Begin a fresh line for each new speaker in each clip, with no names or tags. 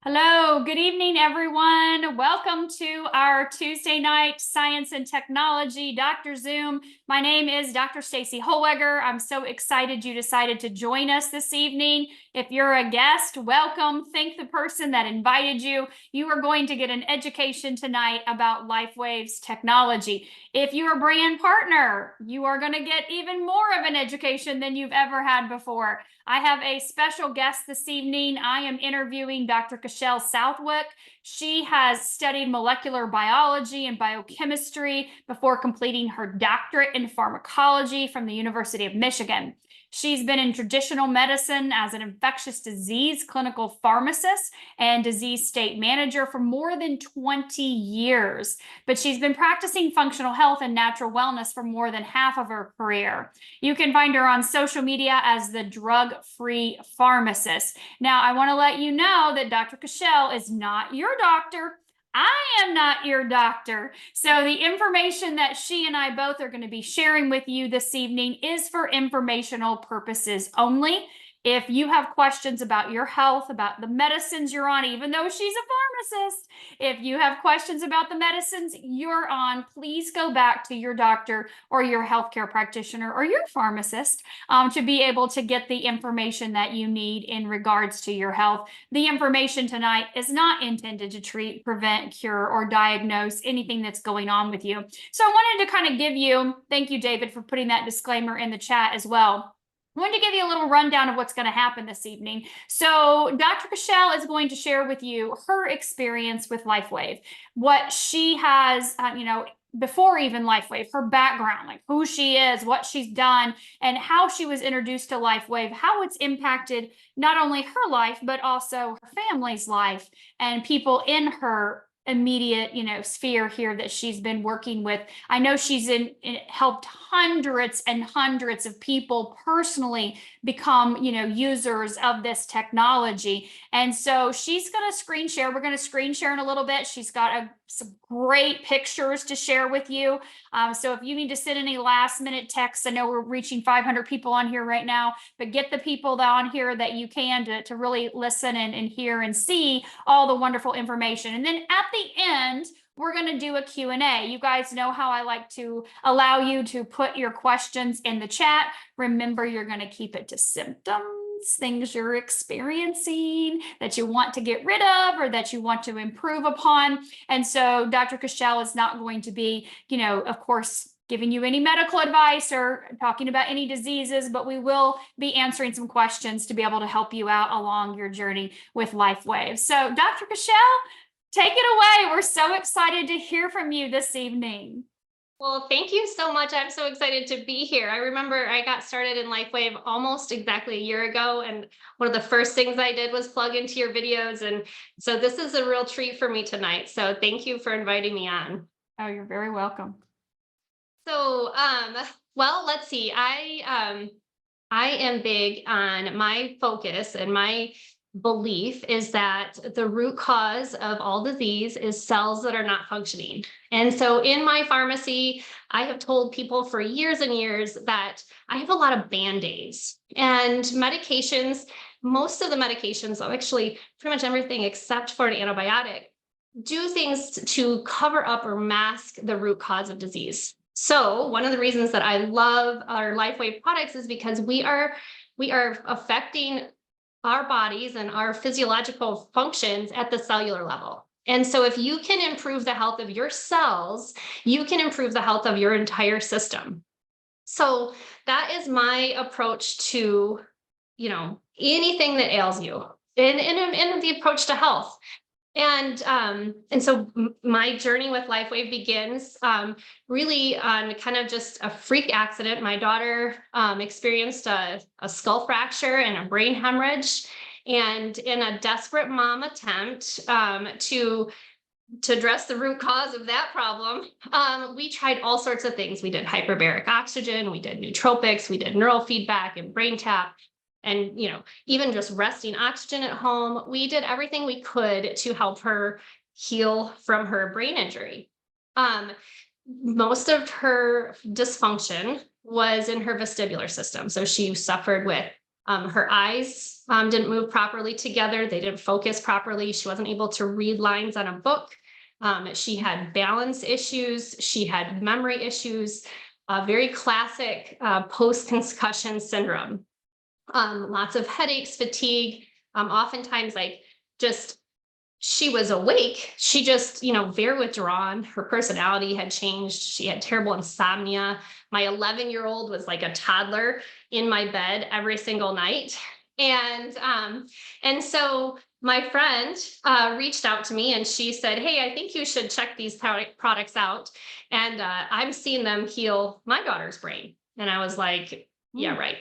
Hello, good evening, everyone. Welcome to our Tuesday night Science and Technology Dr. Zoom. My name is Dr. Stacy Holweger. I'm so excited you decided to join us this evening. If you're a guest, welcome. Thank the person that invited you. You are going to get an education tonight about LifeWave's technology. If you're a brand partner, you are going to get even more of an education than you've ever had before. I have a special guest this evening. I am interviewing Dr. Cashell Southwick. She has studied molecular biology and biochemistry before completing her doctorate in pharmacology from the University of Michigan. She's been in traditional medicine as an infectious disease clinical pharmacist and disease state manager for more than 20 years, but she's been practicing functional health and natural wellness for more than half of her career. You can find her on social media as the drug-free pharmacist. Now, I want to let you know that Dr. Cashell is not your doctor. I am not your doctor. So the information that she and I both are going to be sharing with you this evening is for informational purposes only. If you have questions about your health, about the medicines you're on, even though she's a pharmacist, if you have questions about the medicines you're on, please go back to your doctor or your healthcare practitioner or your pharmacist to be able to get the information that you need in regards to your health. The information tonight is not intended to treat, prevent, cure, or diagnose anything that's going on with you. So I wanted to kind of give you, thank you, David, for putting that disclaimer in the chat as well. I wanted to give you a little rundown of what's going to happen this evening. So Dr. Cashell is going to share with you her experience with LifeWave, what she has, before even LifeWave, her background, like who she is, what she's done, and how she was introduced to LifeWave, how it's impacted not only her life, but also her family's life and people in her immediate sphere here that she's been working with. I know she's helped hundreds and hundreds of people personally become users of this technology. And so she's going to screen share. We're going to screen share in a little bit. She's got some great pictures to share with you. So if you need to send any last minute texts, I know we're reaching 500 people on here right now, but get the people on here that you can to really listen and hear and see all the wonderful information. And then at the end, we're going to do a Q&A. You guys know how I like to allow you to put your questions in the chat. Remember, you're going to keep it to symptoms, things you're experiencing that you want to get rid of or that you want to improve upon. And so Dr. Cashell is not going to be, of course, giving you any medical advice or talking about any diseases, but we will be answering some questions to be able to help you out along your journey with LifeWave. So Dr. Cashell, take it away. We're so excited to hear from you this evening.
Well, thank you so much. I'm so excited to be here. I remember I got started in LifeWave almost exactly a year ago, and one of the first things I did was plug into your videos. And so this is a real treat for me tonight. So thank you for inviting me on.
Oh, you're very welcome.
So, well, let's see. I am big on my focus, and my belief is that the root cause of all disease is cells that are not functioning. And so in my pharmacy, I have told people for years and years that I have a lot of band-aids and medications. Most of the medications, actually pretty much everything except for an antibiotic, do things to cover up or mask the root cause of disease. So one of the reasons that I love our LifeWave products is because we are affecting our bodies and our physiological functions at the cellular level. And so if you can improve the health of your cells, you can improve the health of your entire system. So that is my approach to, anything that ails you in the approach to health. And so my journey with LifeWave begins really on kind of just a freak accident. My daughter experienced a skull fracture and a brain hemorrhage. And in a desperate mom attempt to address the root cause of that problem, we tried all sorts of things. We did hyperbaric oxygen, we did nootropics, we did neural feedback and brain tap. And, even just resting oxygen at home, we did everything we could to help her heal from her brain injury. Most of her dysfunction was in her vestibular system. So she suffered with Her eyes didn't move properly together. They didn't focus properly. She wasn't able to read lines on a book. She had balance issues. She had memory issues, very classic post-concussion syndrome. Lots of headaches, fatigue, oftentimes like just she was awake. She just, very withdrawn. Her personality had changed. She had terrible insomnia. My 11-year-old was like a toddler in my bed every single night. And so my friend reached out to me and she said, "Hey, I think you should check these products out. And I'm seeing them heal my daughter's brain." And I was like, "Yeah, right."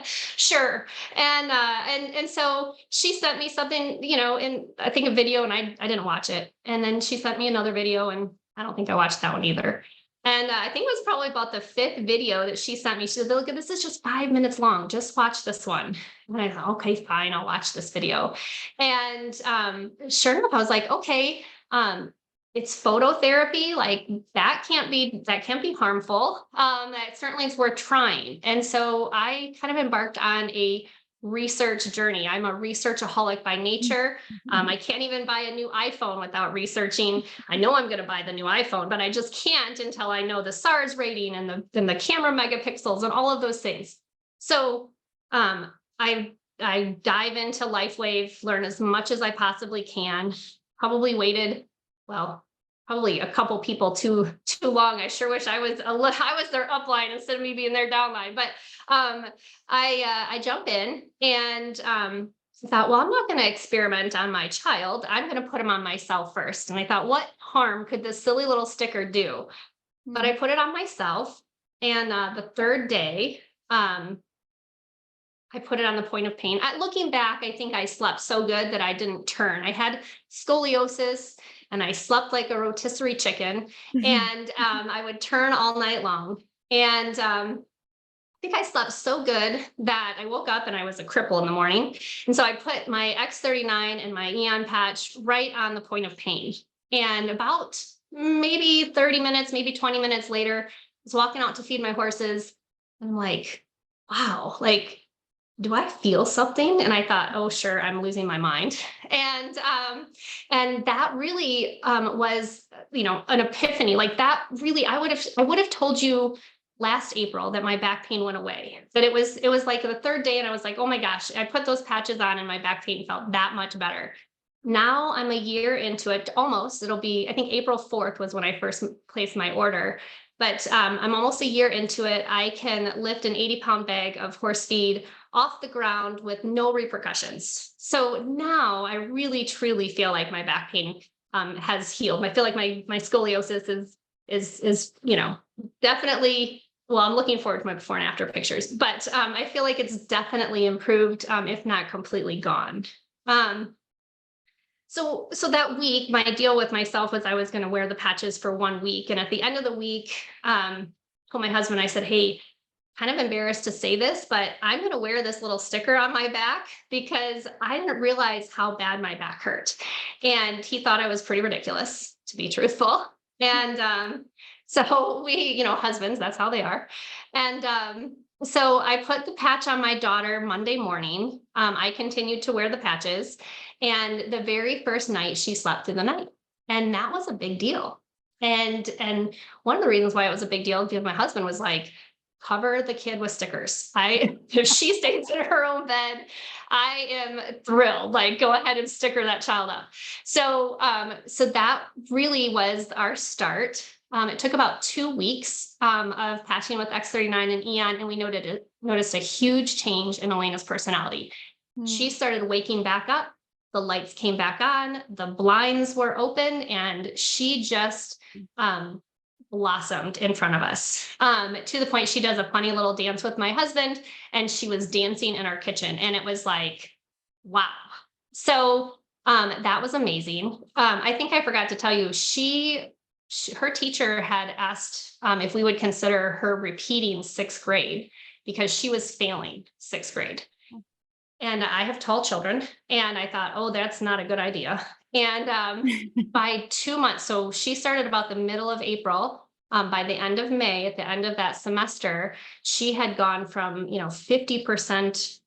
Sure. And so she sent me something, in I think a video, and I didn't watch it. And then she sent me another video, and I don't think I watched that one either. And I think it was probably about the fifth video that she sent me. She said, "Look, this is just 5 minutes long. Just watch this one." And I thought, okay, fine, I'll watch this video. And sure enough, I was like, okay, it's phototherapy, like that can't be harmful. That certainly is worth trying. And so I kind of embarked on a research journey. I'm a researchaholic by nature. I can't even buy a new iPhone without researching. I know I'm going to buy the new iPhone, but I just can't until I know the SARS rating and the camera megapixels and all of those things. So I dive into LifeWave, learn as much as I possibly can. Probably waited, well, probably a couple people too long. I sure wish I was their upline instead of me being their downline. But I jump in and thought, well, I'm not going to experiment on my child. I'm going to put him on myself first. And I thought, what harm could this silly little sticker do? But I put it on myself, and the third day, I put it on the point of pain. Looking back, I think I slept so good that I didn't turn. I had scoliosis and I slept like a rotisserie chicken, and I would turn all night long. And I think I slept so good that I woke up and I was a cripple in the morning. And so I put my X39 and my Eon patch right on the point of pain. And about maybe 30 minutes, maybe 20 minutes later, I was walking out to feed my horses. And I'm like, wow, like, do I feel something? And I thought, oh, sure, I'm losing my mind. And that really was, an epiphany. Like that really, I would have told you last April that my back pain went away. That it was like the third day, and I was like, oh my gosh, I put those patches on and my back pain felt that much better. Now I'm a year into it, almost. It'll be, I think April 4th was when I first placed my order. But I'm almost a year into it. I can lift an 80-pound bag of horse feed off the ground with no repercussions. So now I really, truly feel like my back pain has healed. I feel like my scoliosis is definitely, well, I'm looking forward to my before and after pictures, but I feel like it's definitely improved, if not completely gone. So that week, my deal with myself was I was going to wear the patches for 1 week. And at the end of the week, told my husband, I said, "Hey, kind of embarrassed to say this, but I'm going to wear this little sticker on my back because I didn't realize how bad my back hurt." And he thought I was pretty ridiculous, to be truthful. And so we, husbands, that's how they are. And so I put the patch on my daughter Monday morning. I continued to wear the patches. And the very first night she slept through the night. And that was a big deal. And one of the reasons why it was a big deal, because my husband was like, cover the kid with stickers. If she stays in her own bed, I am thrilled. Like, go ahead and sticker that child up. So that really was our start. It took about 2 weeks of patching with X39 and Eon, and we noticed a huge change in Elena's personality. She started waking back up. The lights came back on, the blinds were open, and she just blossomed in front of us, to the point she does a funny little dance with my husband, and she was dancing in our kitchen, and it was like, wow. So that was amazing. I think I forgot to tell you, her teacher had asked if we would consider her repeating 6th grade because she was failing 6th grade. And I have tall children, and I thought, oh, that's not a good idea. And by 2 months, so she started about the middle of April. By the end of May, at the end of that semester, she had gone from 50%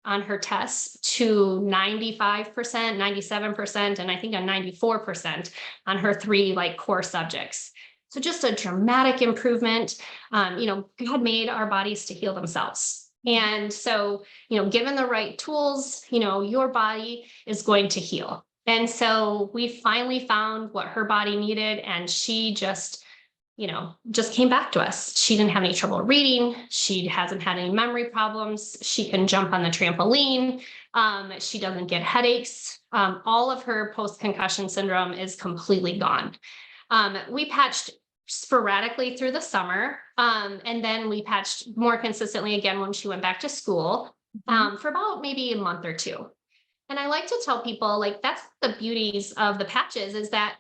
on her tests to 95%, 97%, and I think a 94% on her three like core subjects. So just a dramatic improvement. God made our bodies to heal themselves. And so, given the right tools, your body is going to heal. And so we finally found what her body needed, and she just came back to us. She didn't have any trouble reading. She hasn't had any memory problems. She can jump on the trampoline. She doesn't get headaches. All of her post-concussion syndrome is completely gone. We patched sporadically through the summer. And then we patched more consistently again when she went back to school for about maybe a month or two. And I like to tell people, like, that's the beauties of the patches, is that,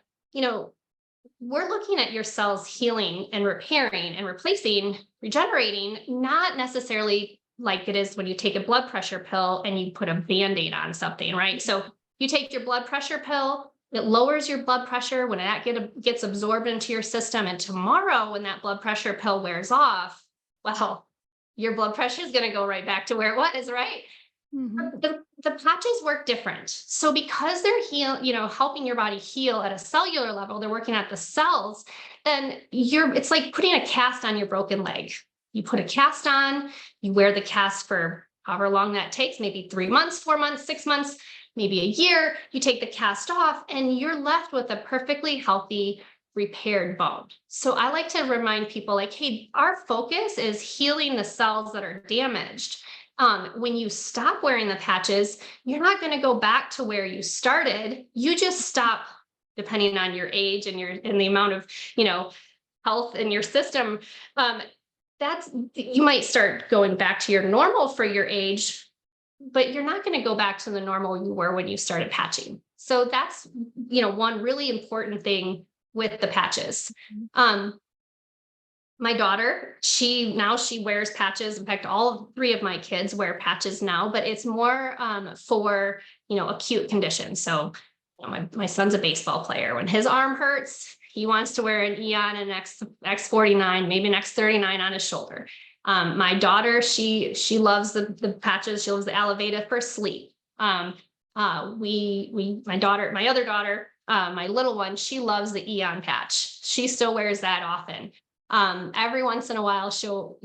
we're looking at your cells healing and repairing and replacing, regenerating, not necessarily like it is when you take a blood pressure pill and you put a Band-Aid on something, right? So you take your blood pressure pill, it lowers your blood pressure when that gets absorbed into your system. And tomorrow, when that blood pressure pill wears off, well, your blood pressure is going to go right back to where it was, right? Mm-hmm. The patches work different. So because they're helping your body heal at a cellular level, they're working at the cells, then it's like putting a cast on your broken leg. You put a cast on, you wear the cast for however long that takes, maybe 3 months, 4 months, 6 months, maybe a year. You take the cast off and you're left with a perfectly healthy, repaired bone. So I like to remind people, like, hey, our focus is healing the cells that are damaged. When you stop wearing the patches, you're not going to go back to where you started. You just stop, depending on your age and the amount of, health in your system. You might start going back to your normal for your age, but you're not going to go back to the normal you were when you started patching. So that's, one really important thing with the patches. My daughter, she wears patches. In fact, all 3 of my kids wear patches now, but it's more for, acute conditions. So my son's a baseball player. When his arm hurts, he wants to wear an Eon and X49, maybe an X39 on his shoulder. My daughter, she loves the patches. She loves the Aleveda for sleep. My other daughter, my little one, she loves the Eon patch. She still wears that often. Every once in a while, she'll,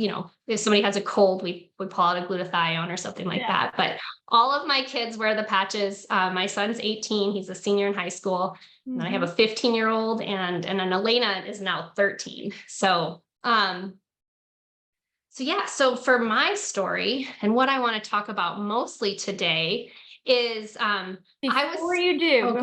if somebody has a cold, we pull out a glutathione or something like that. But all of my kids wear the patches. My son's 18. He's a senior in high school. And I have a 15-year-old and then Elena is now 13. So for my story and what I want to talk about mostly today is
Before you do,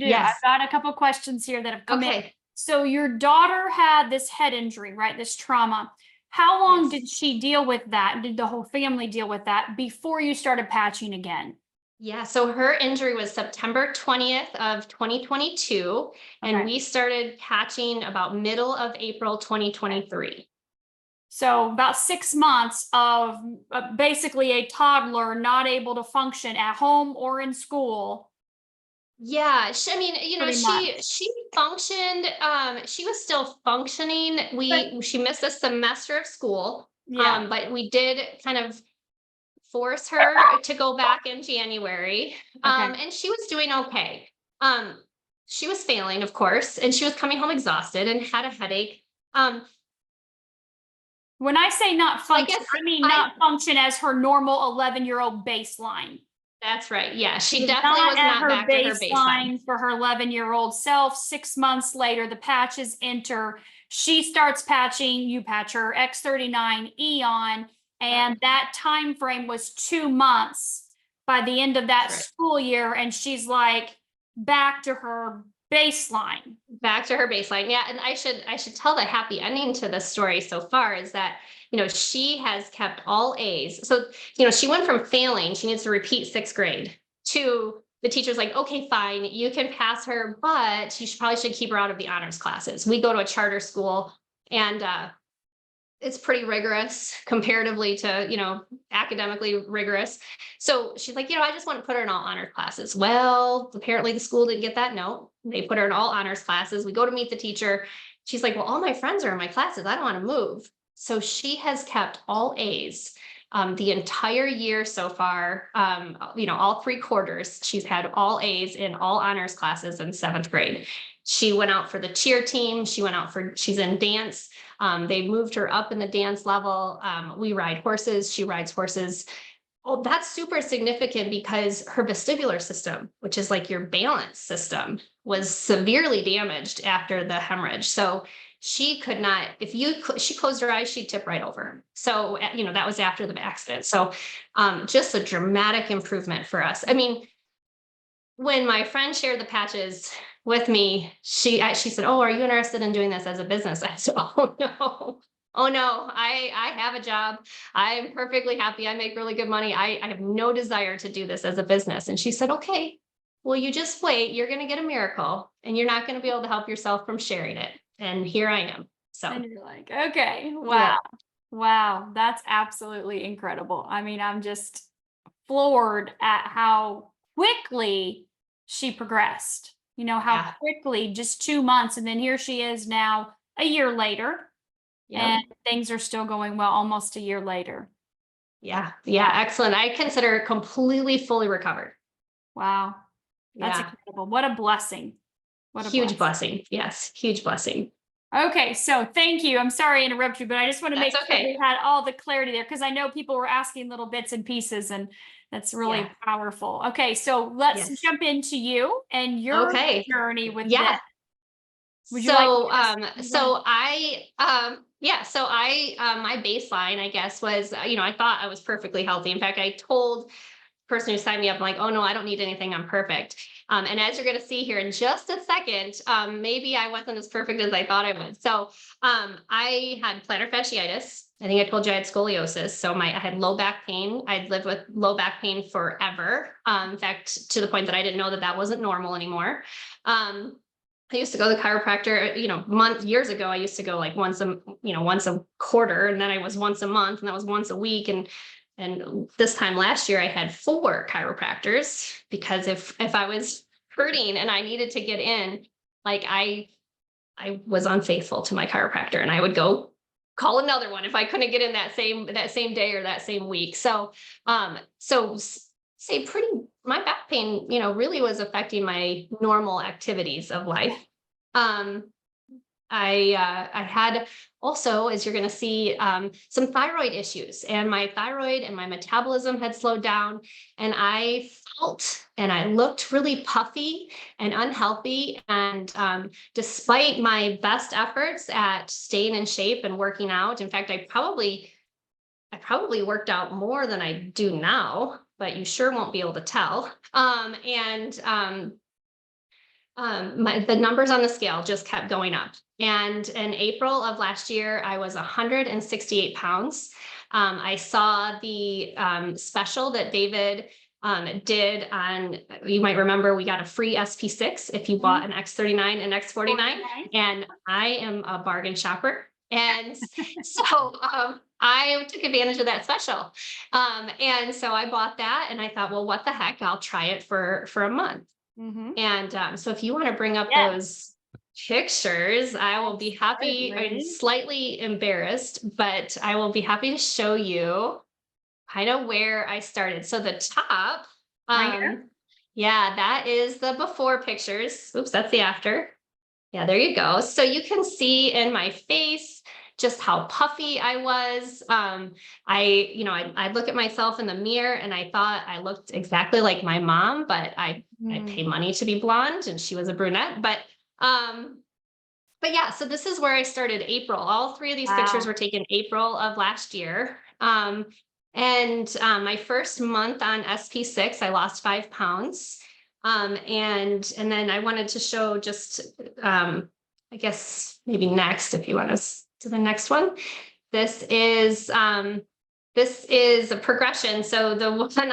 yes.
I've got a couple questions here that have come in.
Okay.
So your daughter had this head injury, right? This trauma. How long did she deal with that? Did the whole family deal with that before you started patching again?
Yeah, so her injury was September 20th of 2022, and we started patching about middle of April 2023.
So about 6 months of basically a toddler not able to function at home or in school.
Yeah, she functioned. She was still functioning. She missed a semester of school. But we did kind of force her to go back in January. And she was doing okay. She was failing, of course, and she was coming home exhausted and had a headache.
When I say not function, I mean not function as her normal 11-year-old baseline.
That's right. Yeah, she definitely was not back to her baseline
for her 11-year-old self. 6 months later, the patches enter. She starts patching. You patch her X39 Eon, and that time frame was 2 months by the end of that school year, and she's like back to her baseline.
Back to her baseline. Yeah, and I should tell the happy ending to this story so far is that she has kept all A's. So, she went from failing, she needs to repeat 6th grade, to the teacher's like, okay, fine, you can pass her, but you probably should keep her out of the honors classes. We go to a charter school and it's pretty rigorous comparatively to, academically rigorous. So she's like, I just want to put her in all honors classes. Well, apparently the school didn't get that note. They put her in all honors classes. We go to meet the teacher. She's like, well, all my friends are in my classes. I don't want to move. So she has kept all A's The entire year so far, all 3 quarters, she's had all A's in all honors classes in 7th grade. She went out for the cheer team. She's in dance. They moved her up in the dance level. We ride horses. She rides horses. Oh, that's super significant because her vestibular system, which is like your balance system, was severely damaged after the hemorrhage. So she could not, she closed her eyes, she'd tip right over. So, that was after the accident. So, just a dramatic improvement for us. I mean, when my friend shared the patches with me, she said, "Oh, are you interested in doing this as a business?" I said, "Oh no. Oh no, I have a job. I'm perfectly happy. I make really good money. I have no desire to do this as a business." And she said, "Okay, well, you just wait. You're going to get a miracle and you're not going to be able to help yourself from sharing it." And here I am. So,
And you're like, okay,
yeah,
wow. Wow, that's absolutely incredible. I mean, I'm just floored at how quickly she progressed. How
yeah,
quickly, just 2 months, and then here she is now a year later,
yep.
and things are still going well almost a year later.
Yeah,
Yeah.
yeah, excellent. I consider it completely fully recovered.
Wow. That's
Yeah,
incredible. What a blessing. What a
huge
blessing.
blessing. Yes, huge blessing.
Okay, so thank you. I'm sorry to interrupt you, but I just want to make
That's
sure
okay.
we had all the clarity there because I know people were asking little bits and pieces, and that's
Yeah.
really powerful. Okay, so let's
Yes.
jump into you and your
Okay.
journey with this.
Yeah.
Would you like to
So,
give us? Go ahead.
my baseline, I guess, was, I thought I was perfectly healthy. In fact, I told the person who signed me up, I'm like, "Oh no, I don't need anything. I'm perfect." And as you're going to see here in just a second, maybe I wasn't as perfect as I thought I was. So, I had plantar fasciitis. I think I told you I had scoliosis. So I had low back pain. I'd lived with low back pain forever. In fact, to the point that I didn't know that that wasn't normal anymore. Um, I used to go to the chiropractor, years ago. I used to go like once a quarter, and then I was once a month, and that was once a week. And this time last year, I had 4 chiropractors because if I was hurting and I needed to get in, like I was unfaithful to my chiropractor, and I would go call another one if I couldn't get in that same day or that same week. So say pretty my back pain, really was affecting my normal activities of life. Um, I had also, as you're going to see, some thyroid issues, and my thyroid and my metabolism had slowed down, and I felt and I looked really puffy and unhealthy. And despite my best efforts at staying in shape and working out, in fact, I probably worked out more than I do now, but you sure won't be able to tell. And the numbers on the scale just kept going up. And in April of last year, I was 168 pounds. I saw the special that David did on, you might remember, we got a free SP6 if you bought an X39 and X49. And I am a bargain shopper. And so I took advantage of that special. And so I bought that, and I thought, well, what the heck? I'll try it for a month.
Mhm.
And so if you want to bring up
Yes,
those pictures, I will be happy. I'm
absolutely.
slightly embarrassed, but I will be happy to show you kind of where I started. So the top,
Right here.
yeah, that is the before pictures. Oops, that's the after. Yeah, there you go. So you can see in my face just how puffy I was. I'd look at myself in the mirror and I thought I looked exactly like my mom, but I
Mm.
pay money to be blonde and she was a brunette. But yeah, so this is where I started April. All 3 of these pictures
Wow.
were taken April of last year. And my first month on SP6, I lost 5 pounds. And then I wanted to show just, I guess maybe next, if you want us to the next one. This is a progression. So the one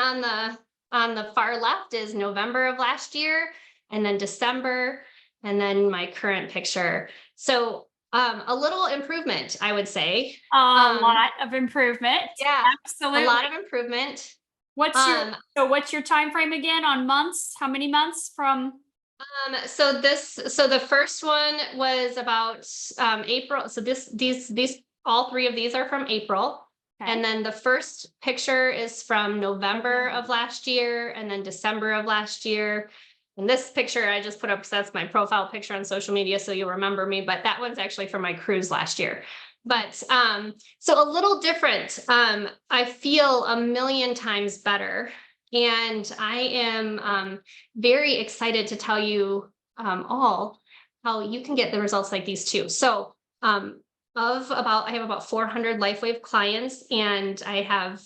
on the far left is November of last year, and then December, and then my current picture. So a little improvement, I would say.
A
Um,
lot of improvement.
yeah, a
Absolutely.
lot of improvement.
What's your
Um,
what's your time frame again on months? How many months from?
so the first one was about April. So all 3 of these are from April. And then the first picture is from November of last year and then December of last year. And this picture I just put up because that's my profile picture on social media, so you'll remember me, but that one's actually from my cruise last year. But so a little different. I feel a million times better. And I am very excited to tell you all how you can get the results like these too. So I have about 400 LifeWave clients, and I have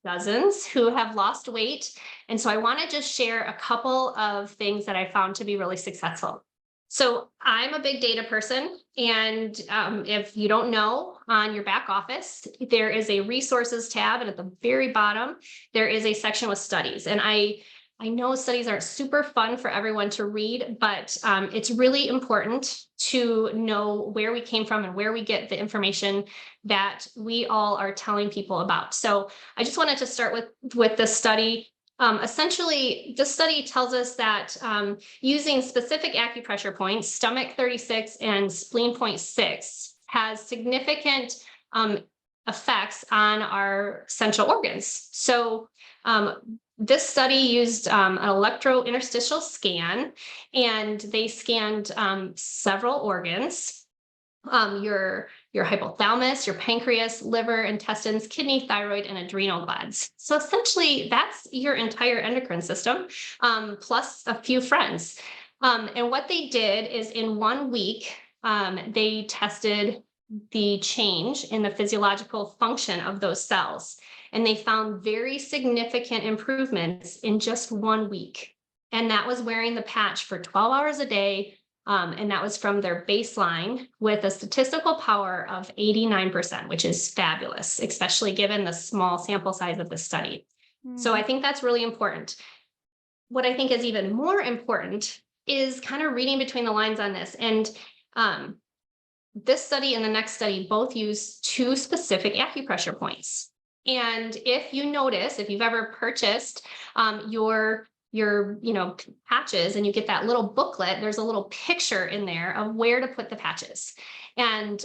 dozens who have lost weight. And so I want to just share a couple of things that I found to be really successful. So I'm a big data person. And if you don't know, on your back office, there is a resources tab. And at the very bottom, there is a section with studies. And I know studies aren't super fun for everyone to read, but it's really important to know where we came from and where we get the information that we all are telling people about. So I just wanted to start with this study. Essentially, this study tells us that using specific acupressure points, stomach 36 and spleen point 6, has significant effects on our central organs. So this study used an electrointerstitial scan, and they scanned several organs, your hypothalamus, your pancreas, liver, intestines, kidney, thyroid, and adrenal glands. So essentially, that's your entire endocrine system, plus a few friends. And what they did is in 1 week, they tested the change in the physiological function of those cells. And they found very significant improvements in just 1 week. And that was wearing the patch for 12 hours a day. And that was from their baseline with a statistical power of 89%, which is fabulous, especially given the small sample size of the study. So I think that's really important. What I think is even more important is kind of reading between the lines on this. And this study and the next study both use 2 specific acupressure points. And if you notice, if you've ever purchased your patches and you get that little booklet, there's a little picture in there of where to put the patches. And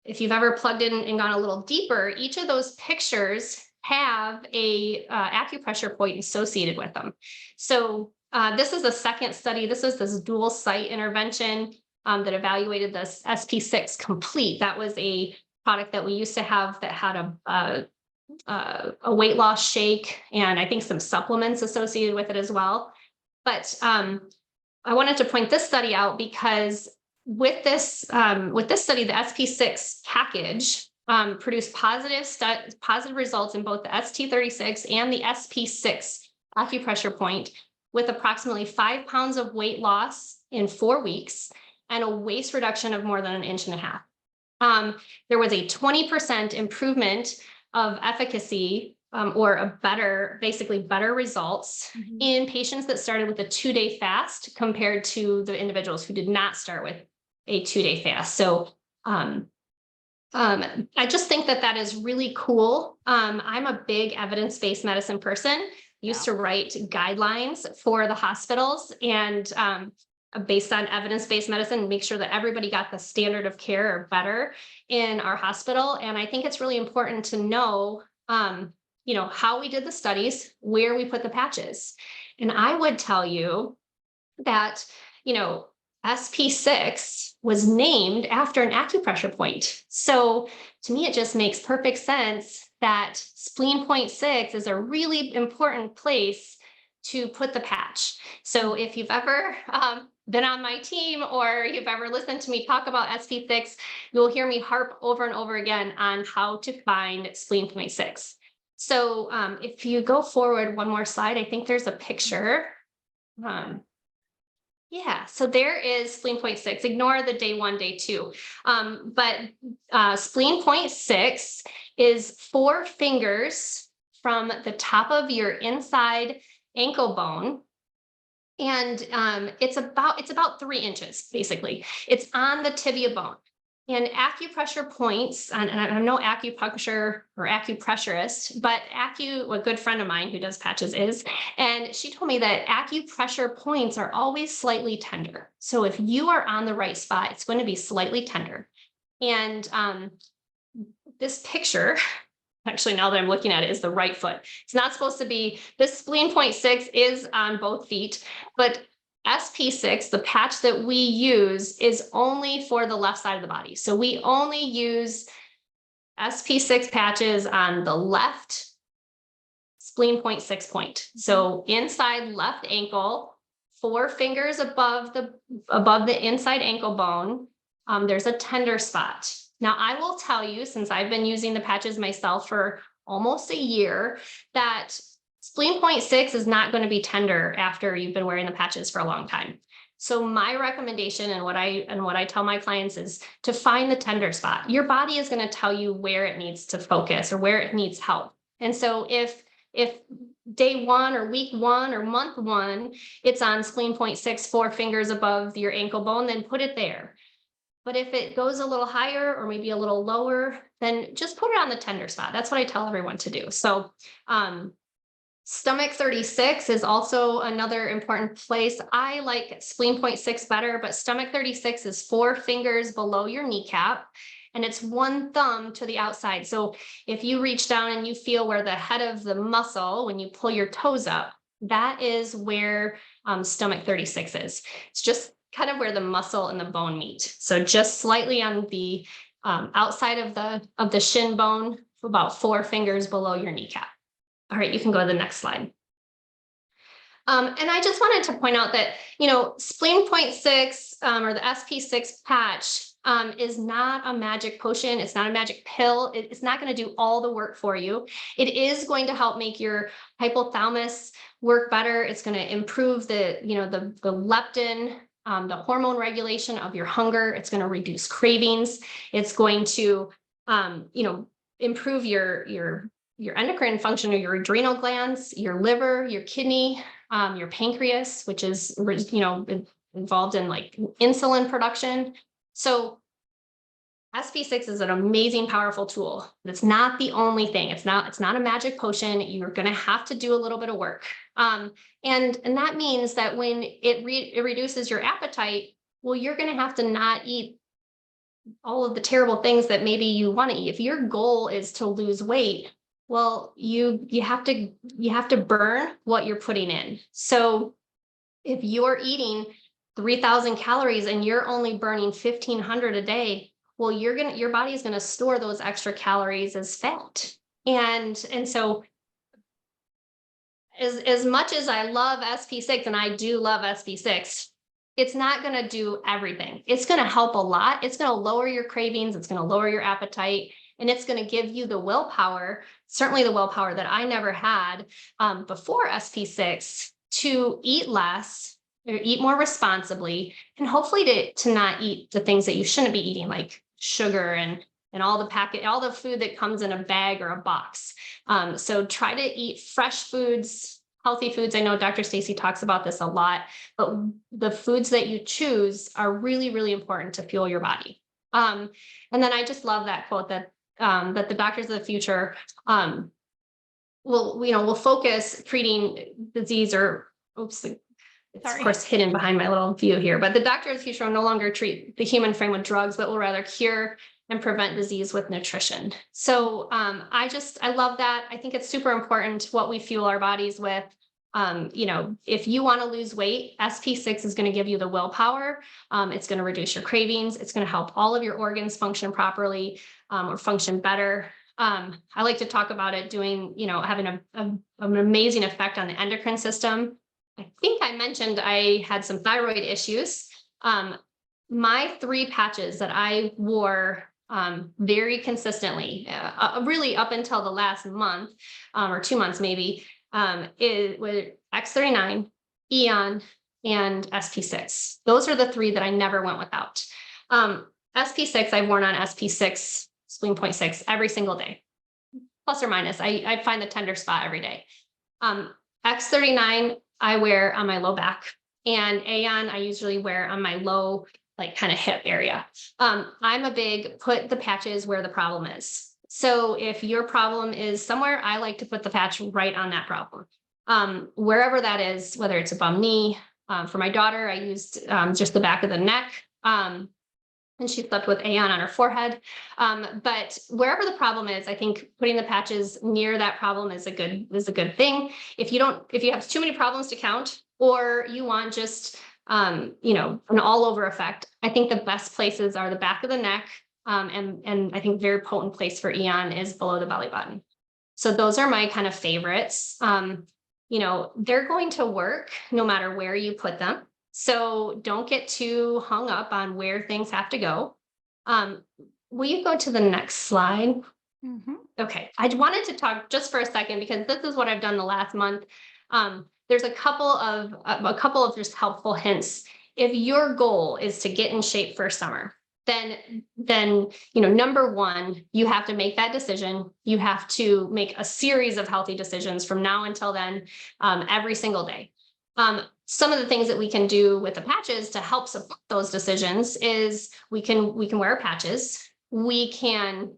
if you've ever plugged in and gone a little deeper, each of those pictures have a acupressure point associated with them. So this is the second study. This is this dual site intervention that evaluated this SP6 Complete. That was a product that we used to have that had a weight loss shake, and I think some supplements associated with it as well. But I wanted to point this study out because with this study, the SP6 package produced positive results in both the ST36 and the SP6 acupressure point, with approximately 5 pounds of weight loss in 4 weeks and a waist reduction of more than 1.5 inches. There was a 20% improvement of efficacy or basically better results in patients that started with a 2-day fast compared to the individuals who did not start with a 2-day fast. So I just think that is really cool. I'm a big evidence-based medicine person, used to write guidelines for the hospitals and based on evidence-based medicine, make sure that everybody got the standard of care or better in our hospital. And I think it's really important to know, how we did the studies, where we put the patches. And I would tell you that, SP6 was named after an acupressure point. So to me, it just makes perfect sense that spleen point 6 is a really important place to put the patch. So if you've ever been on my team or you've ever listened to me talk about SP6, you'll hear me harp over and over again on how to find spleen point 6. So if you go forward one more slide, I think there's a picture. Yeah, so there is spleen point 6. Ignore the day 1, day 2. But spleen point 6 is 4 fingers from the top of your inside ankle bone. And it's about 3 inches, basically. It's on the tibia bone. And acupressure points, and I'm no acupuncture or acupressurist, but a good friend of mine who does patches is, and she told me that acupressure points are always slightly tender. So if you are on the right spot, it's going to be slightly tender. And this picture, actually, now that I'm looking at it, is the right foot. It's not supposed to be, this spleen 0.6 is on both feet, but SP6, the patch that we use, is only for the left side of the body. So we only use SP6 patches on the left spleen 0.6 point. So inside left ankle, 4 fingers above the inside ankle bone, there's a tender spot. Now, I will tell you, since I've been using the patches myself for almost a year, that spleen 0.6 is not going to be tender after you've been wearing the patches for a long time. So my recommendation and what I tell my clients is to find the tender spot. Your body is going to tell you where it needs to focus or where it needs help. And so if day 1 or week 1 or month 1, it's on spleen 0.6, 4 fingers above your ankle bone, then put it there. But if it goes a little higher or maybe a little lower, then just put it on the tender spot. That's what I tell everyone to do. So stomach 36 is also another important place. I like spleen 0.6 better, but stomach 36 is 4 fingers below your kneecap, and it's 1 thumb to the outside. So if you reach down and you feel where the head of the muscle, when you pull your toes up, that is where stomach 36 is. It's just kind of where the muscle and the bone meet. So just slightly on the outside of the shin bone, about 4 fingers below your kneecap. All right, you can go to the next slide. And I just wanted to point out that, spleen 0.6 or the SP6 patch is not a magic potion. It's not a magic pill. It's not going to do all the work for you. It is going to help make your hypothalamus work better. It's going to improve the leptin, the hormone regulation of your hunger. It's going to reduce cravings. It's going to, improve your endocrine function of your adrenal glands, your liver, your kidney, your pancreas, which is, involved in like insulin production. So SP6 is an amazing, powerful tool. It's not the only thing. It's not a magic potion. You're going to have to do a little bit of work. And that means that when it reduces your appetite, well, you're going to have to not eat all of the terrible things that maybe you want to eat. If your goal is to lose weight, well, you have to burn what you're putting in. So if you're eating 3,000 calories and you're only burning 1,500 a day, well, your body is going to store those extra calories as fat. And so as much as I love SP6, and I do love SP6, it's not going to do everything. It's going to help a lot. It's going to lower your cravings. It's going to lower your appetite. And it's going to give you the willpower, certainly the willpower that I never had before SP6, to eat less, or eat more responsibly, and hopefully to not eat the things that you shouldn't be eating, like sugar and all the food that comes in a bag or a box. So try to eat fresh foods, healthy foods. I know Dr. Stacy talks about this a lot, but the foods that you choose are really, really important to fuel your body. And then I just love that quote that the doctors of the future will focus treating disease it's of course hidden behind my little view here, but the doctors of the future will no longer treat the human frame with drugs, but will rather cure and prevent disease with nutrition. So I love that. I think it's super important what we fuel our bodies with. If you want to lose weight, SP6 is going to give you the willpower. It's going to reduce your cravings. It's going to help all of your organs function properly or function better. I like to talk about it having an amazing effect on the endocrine system. I think I mentioned I had some thyroid issues. My 3 patches that I wore very consistently, really up until the last month or 2 months maybe, it was X39, Eon, and SP6. Those are the 3 that I never went without. SP6, I've worn on SP6 spleen 0.6 every single day, plus or minus. I find the tender spot every day. X39 I wear on my low back, and Aeon I usually wear on my low, like kind of hip area. I'm a big put the patches where the problem is. So if your problem is somewhere, I like to put the patch right on that problem. Wherever that is, whether it's a bum knee, for my daughter, I used just the back of the neck. and she slept with Aeon on her forehead. But wherever the problem is, I think putting the patches near that problem is a good thing. If you have too many problems to count, or you want just an all over effect, I think the best places are the back of the neck. And I think very potent place for Aeon is below the belly button. So those are my kind of favorites. They're going to work no matter where you put them. So don't get too hung up on where things have to go. Will you go to the next slide?
Mhm.
Okay, I wanted to talk just for a second because this is what I've done the last month. There's a couple of just helpful hints. If your goal is to get in shape for summer, then number one, you have to make that decision. You have to make a series of healthy decisions from now until then, every single day. Some of the things that we can do with the patches to help support those decisions is we can wear patches. We can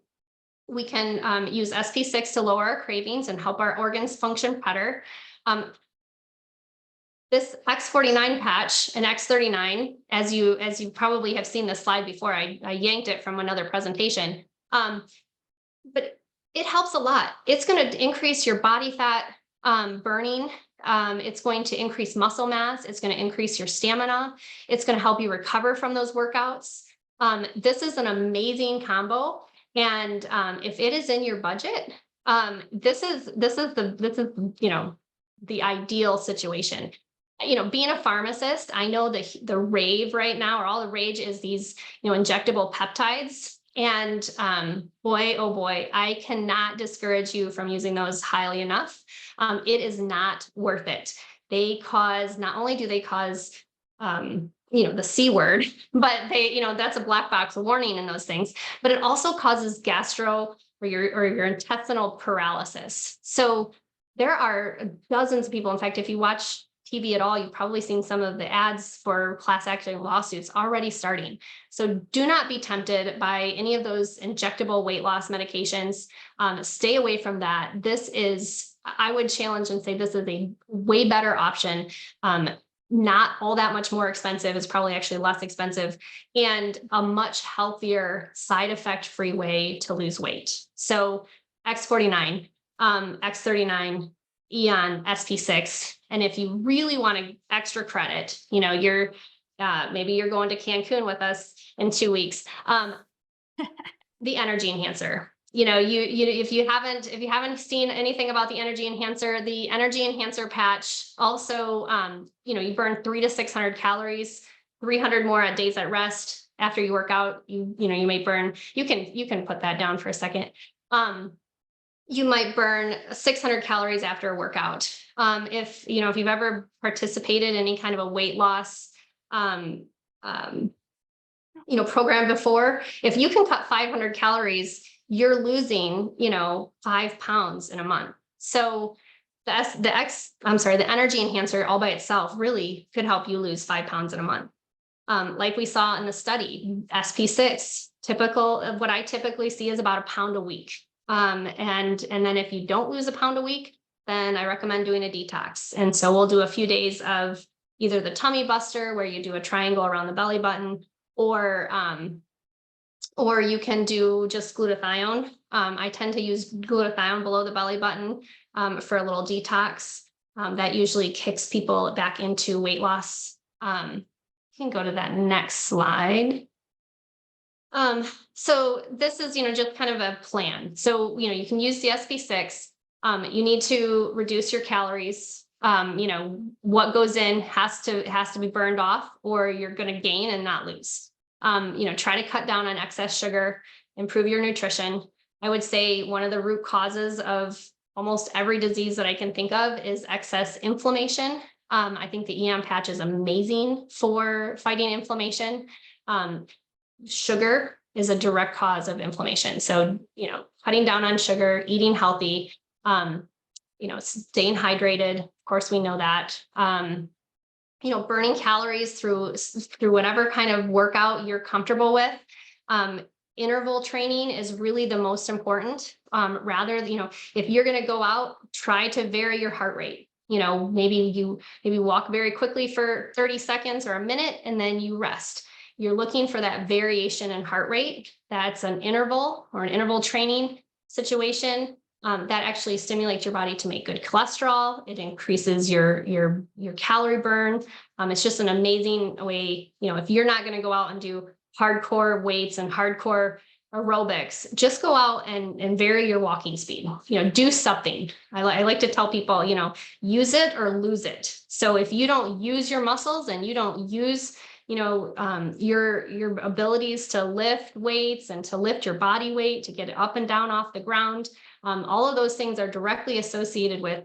use SP6 to lower our cravings and help our organs function better. This X49 patch and X39, as you probably have seen this slide before, I yanked it from another presentation. But it helps a lot. It's going to increase your body fat burning. It's going to increase muscle mass. It's going to increase your stamina. It's going to help you recover from those workouts. This is an amazing combo. And if it is in your budget, this is the ideal situation. Being a pharmacist, I know the rave right now, or all the rage, is these injectable peptides. And boy, oh boy, I cannot discourage you from using those highly enough. It is not worth it. Not only do they cause the C word, but that's a black box warning in those things, but it also causes or your intestinal paralysis. So there are dozens of people. In fact, if you watch TV at all, you've probably seen some of the ads for class action lawsuits already starting. So do not be tempted by any of those injectable weight loss medications. Stay away from that. I would challenge and say this is a way better option. Not all that much more expensive. It's probably actually less expensive, and a much healthier, side effect free way to lose weight. So X49, X39, Aeon, SP6. And if you really want extra credit, maybe you're going to Cancun with us in 2 weeks. The energy enhancer. If you haven't seen anything about the energy enhancer patch also, you burn 300 to 600 calories, 300 more on days at rest. After you work out, you may burn, you can put that down for a second. You might burn 600 calories after a workout. If you've ever participated in any kind of a weight loss program before, if you can cut 500 calories, you're losing 5 pounds in a month. So the energy enhancer all by itself really could help you lose 5 pounds in a month. Like we saw in the study, SP6, typical of what I typically see is about 1 pound a week. And then if you don't lose 1 pound a week, then I recommend doing a detox. And so we'll do a few days of either the tummy buster, where you do a triangle around the belly button, or you can do just glutathione. I tend to use glutathione below the belly button for a little detox. That usually kicks people back into weight loss. You can go to that next slide. So this is, just kind of a plan. So, you can use the SP6. You need to reduce your calories. What goes in has to be burned off, or you're going to gain and not lose. Try to cut down on excess sugar, improve your nutrition. I would say one of the root causes of almost every disease that I can think of is excess inflammation. I think the Aeon patch is amazing for fighting inflammation. Sugar is a direct cause of inflammation. So, cutting down on sugar, eating healthy, staying hydrated. Of course, we know that. Burning calories through whatever kind of workout you're comfortable with. Interval training is really the most important. If you're going to go out, try to vary your heart rate. Maybe walk very quickly for 30 seconds or a minute, and then you rest. you're looking for that variation in heart rate. That's an interval or an interval training situation. That actually stimulates your body to make good cholesterol. It increases your calorie burn. It's just an amazing way. If you're not going to go out and do hardcore weights and hardcore aerobics, just go out and vary your walking speed. Do something. I like to tell people, use it or lose it. So if you don't use your muscles and you don't use your abilities to lift weights and to lift your body weight, to get it up and down off the ground, all of those things are directly associated with,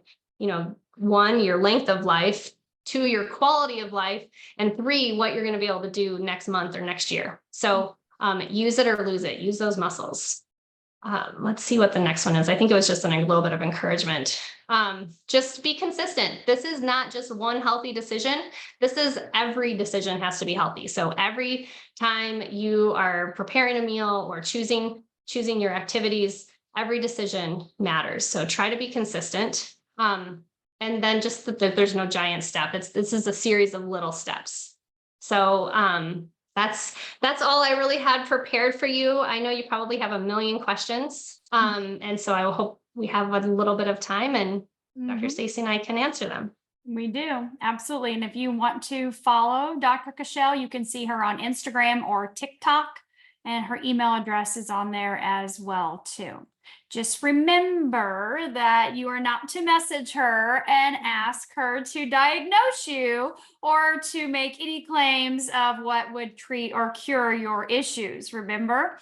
one, your length of life, two, your quality of life, and three, what you're going to be able to do next month or next year. So use it or lose it. Use those muscles. Let's see what the next one is. I think it was just a little bit of encouragement. Just be consistent. This is not just one healthy decision. This is every decision has to be healthy. So every time you are preparing a meal or choosing your activities, every decision matters. So try to be consistent. And then just that there's no giant step. This is a series of little steps. So that's all I really had prepared for you. I know you probably have a million questions. And so I hope we have a little bit of time and Dr. Stacy and I can answer them.
We do. Absolutely. And if you want to follow Dr. Cashell, you can see her on Instagram or TikTok, and her email address is on there as well too. Just remember that you are not to message her and ask her to diagnose you or to make any claims of what would treat or cure your issues. Remember?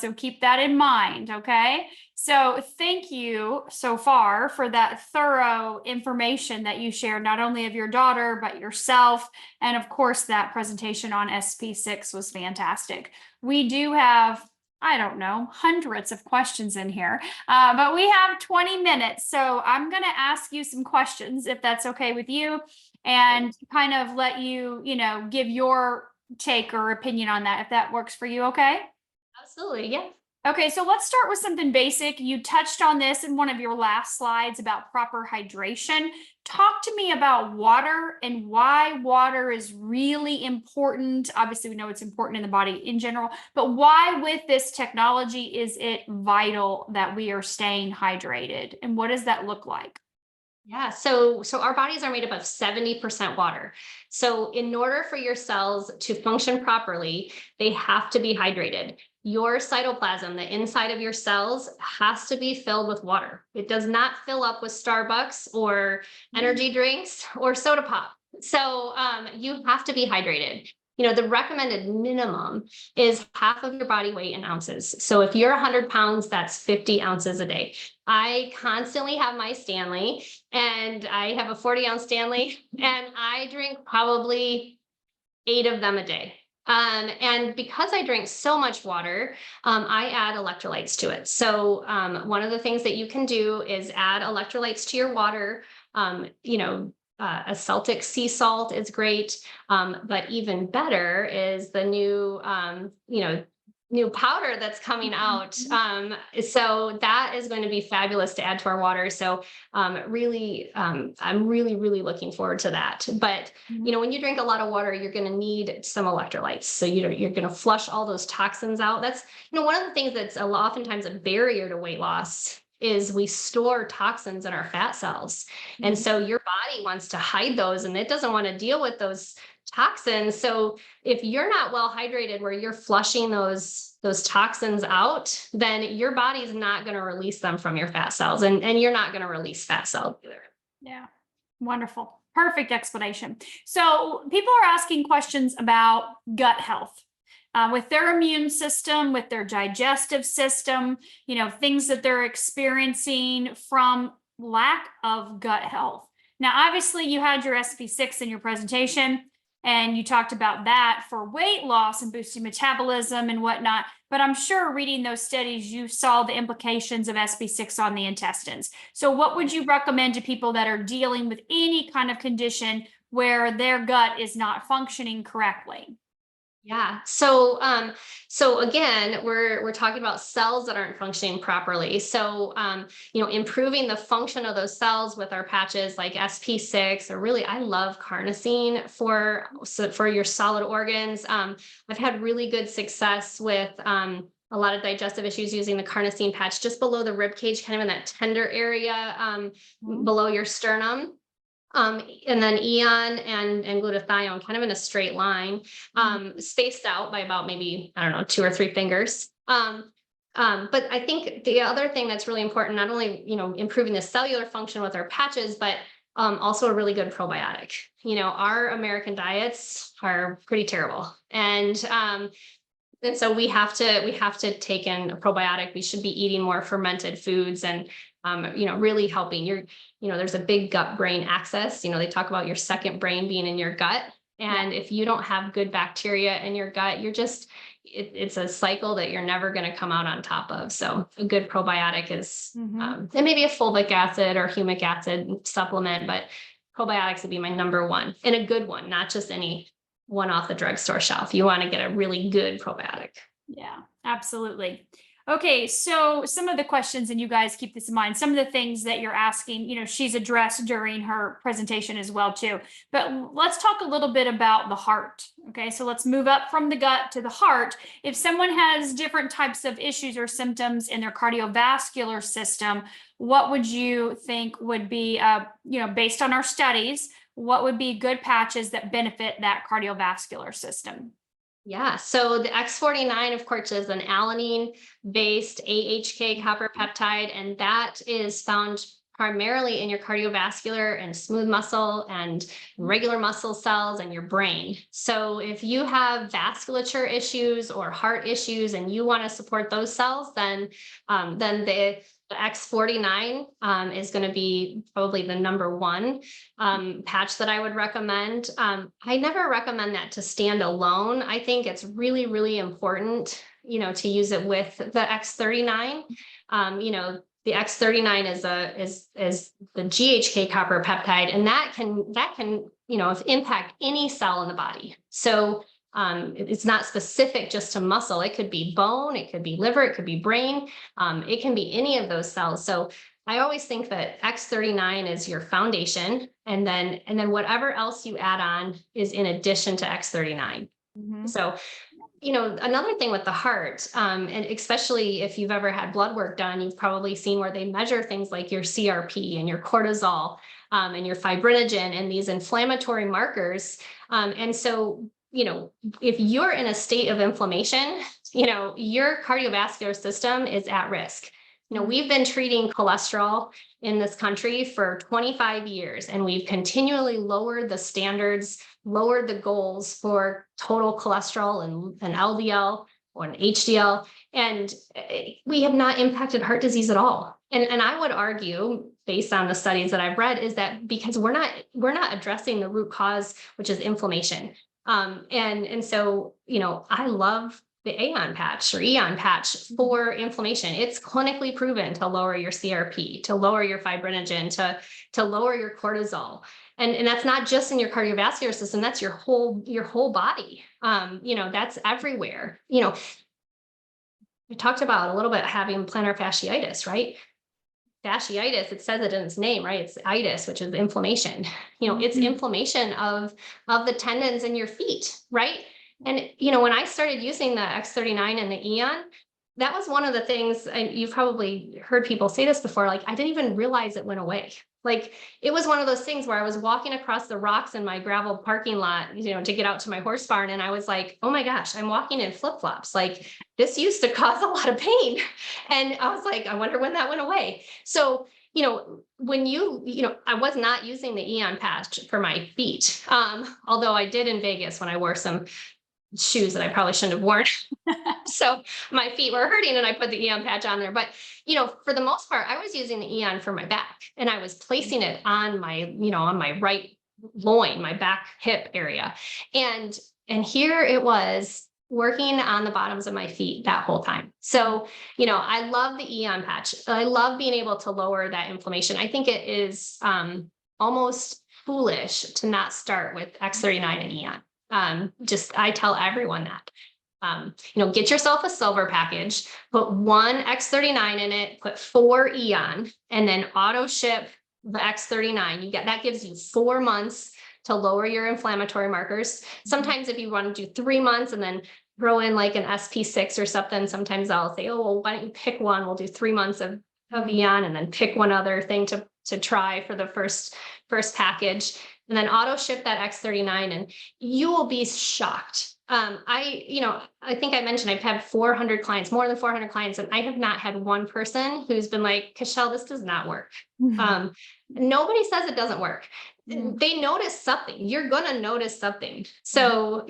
So keep that in mind. Okay. So thank you so far for that thorough information that you shared, not only of your daughter, but yourself. And of course, that presentation on SP6 was fantastic. We do have, I don't know, hundreds of questions in here, but we have 20 minutes. So I'm going to ask you some questions, if that's okay with you, and kind of let you, give your take or opinion on that, if that works for you. Okay.
Absolutely. Yeah.
Okay, so let's start with something basic. You touched on this in one of your last slides about proper hydration. Talk to me about water and why water is really important. Obviously, we know it's important in the body in general, but why with this technology is it vital that we are staying hydrated? And what does that look like?
Yeah, so our bodies are made up of 70% water. So in order for your cells to function properly, they have to be hydrated. Your cytoplasm, the inside of your cells, has to be filled with water. It does not fill up with Starbucks or energy drinks or soda pop. So you have to be hydrated. The recommended minimum is half of your body weight in ounces. So if you're 100 pounds, that's 50 ounces a day. I constantly have my Stanley, and I have a 40-ounce Stanley, and I drink probably 8 of them a day. And because I drink so much water, I add electrolytes to it. So one of the things that you can do is add electrolytes to your water. A Celtic sea salt is great, but even better is the new powder that's coming out. So that is going to be fabulous to add to our water. So I'm really looking forward to that. But when you drink a lot of water, you're going to need some electrolytes. So you're going to flush all those toxins out. That's one of the things that's oftentimes a barrier to weight loss is we store toxins in our fat cells. And so your body wants to hide those, and it doesn't want to deal with those toxins. So if you're not well hydrated where you're flushing those toxins out, then your body's not going to release them from your fat cells, and you're not going to release fat cells either.
Yeah. Wonderful. Perfect explanation. So people are asking questions about gut health. With their immune system, with their digestive system, things that they're experiencing from lack of gut health. Now, obviously, you had your SP6 in your presentation, and you talked about that for weight loss and boosting metabolism and whatnot. But I'm sure reading those studies, you saw the implications of SP6 on the intestines. So what would you recommend to people that are dealing with any kind of condition where their gut is not functioning correctly?
Yeah. So again, we're talking about cells that aren't functioning properly. So, improving the function of those cells with our patches like SP6, or really, I love carnosine for your solid organs. I've had really good success with a lot of digestive issues using the carnosine patch just below the rib cage, kind of in that tender area,
Mhm.
below your sternum. And then Eon and glutathione kind of in a straight line,
Mhm.
spaced out by about maybe, I don't know, 2 or 3 fingers. But I think the other thing that's really important, not only, improving the cellular function with our patches, but also a really good probiotic. Our American diets are pretty terrible. And so we have to take in a probiotic. We should be eating more fermented foods and really helping there's a big gut brain axis. They talk about your second brain being in your gut.
Yeah.
And if you don't have good bacteria in your gut, it's a cycle that you're never going to come out on top of. So a good probiotic is,
Mhm.
and maybe a fulvic acid or humic acid supplement, but probiotics would be my number one, and a good one, not just any one off the drugstore shelf. You want to get a really good probiotic.
Yeah, absolutely. Okay, so some of the questions, and you guys keep this in mind, some of the things that you're asking, she's addressed during her presentation as well too. But let's talk a little bit about the heart. Okay, so let's move up from the gut to the heart. If someone has different types of issues or symptoms in their cardiovascular system, what would you think would be, based on our studies, what would be good patches that benefit that cardiovascular system?
Yeah. So the X49, of course, is an alanine based AHK copper peptide, and that is found primarily in your cardiovascular and smooth muscle and regular muscle cells and your brain. So if you have vasculature issues or heart issues and you want to support those cells, then the X49 is going to be probably the number one patch that I would recommend. I never recommend that to stand alone. I think it's really, really important, to use it with the X39. The X39 is the GHK copper peptide, and that can impact any cell in the body. So it's not specific just to muscle. It could be bone, it could be liver, it could be brain. It can be any of those cells. So I always think that X39 is your foundation, and then whatever else you add on is in addition to X39.
Mhm.
So, another thing with the heart, and especially if you've ever had blood work done, you've probably seen where they measure things like your CRP and your cortisol, and your fibrinogen and these inflammatory markers. And so, if you're in a state of inflammation, your cardiovascular system is at risk. We've been treating cholesterol in this country for 25 years, and we've continually lowered the standards, lowered the goals for total cholesterol and LDL or an HDL, and we have not impacted heart disease at all. And I would argue, based on the studies that I've read, is that because we're not addressing the root cause, which is inflammation. And so I love the Eon patch for inflammation. It's clinically proven to lower your CRP, to lower your fibrinogen, to lower your cortisol. And that's not just in your cardiovascular system, that's your whole body. That's everywhere. We talked about a little bit having plantar fasciitis, right? Fasciitis, it says it in its name, right? It's itis, which is inflammation. It's
Mhm.
inflammation of the tendons in your feet, right? And when I started using the X39 and the Eon, that was one of the things, and you've probably heard people say this before, like I didn't even realize it went away. Like it was one of those things where I was walking across the rocks in my gravel parking lot, to get out to my horse barn, and I was like, oh my gosh, I'm walking in flip-flops. Like this used to cause a lot of pain. And I was like, I wonder when that went away. So, when I was not using the Eon patch for my feet. Although I did in Vegas when I wore some shoes that I probably shouldn't have worn. So my feet were hurting and I put the Eon patch on there. But, for the most part, I was using the Eon for my back, and I was placing it on my right loin, my back hip area. And, and here it was working on the bottoms of my feet that whole time. So, I love the Eon patch. I love being able to lower that inflammation. I think it is almost foolish to not start with X39 and Eon. I tell everyone that. Get yourself a silver package, put one X39 in it, put 4 Eon, and then auto ship the X39. That gives you 4 months to lower your inflammatory markers. Sometimes if you want to do 3 months and then throw in like an SP6 or something, sometimes I'll say, oh, well, why don't you pick one? We'll do 3 months of Eon and then pick one other thing to try for the first package, and then auto ship that X39, and you will be shocked. I think I mentioned I've had 400 clients, more than 400 clients, and I have not had one person who's been like, Cashell, this does not work. Nobody says it doesn't work. They notice something. You're going to notice something. So,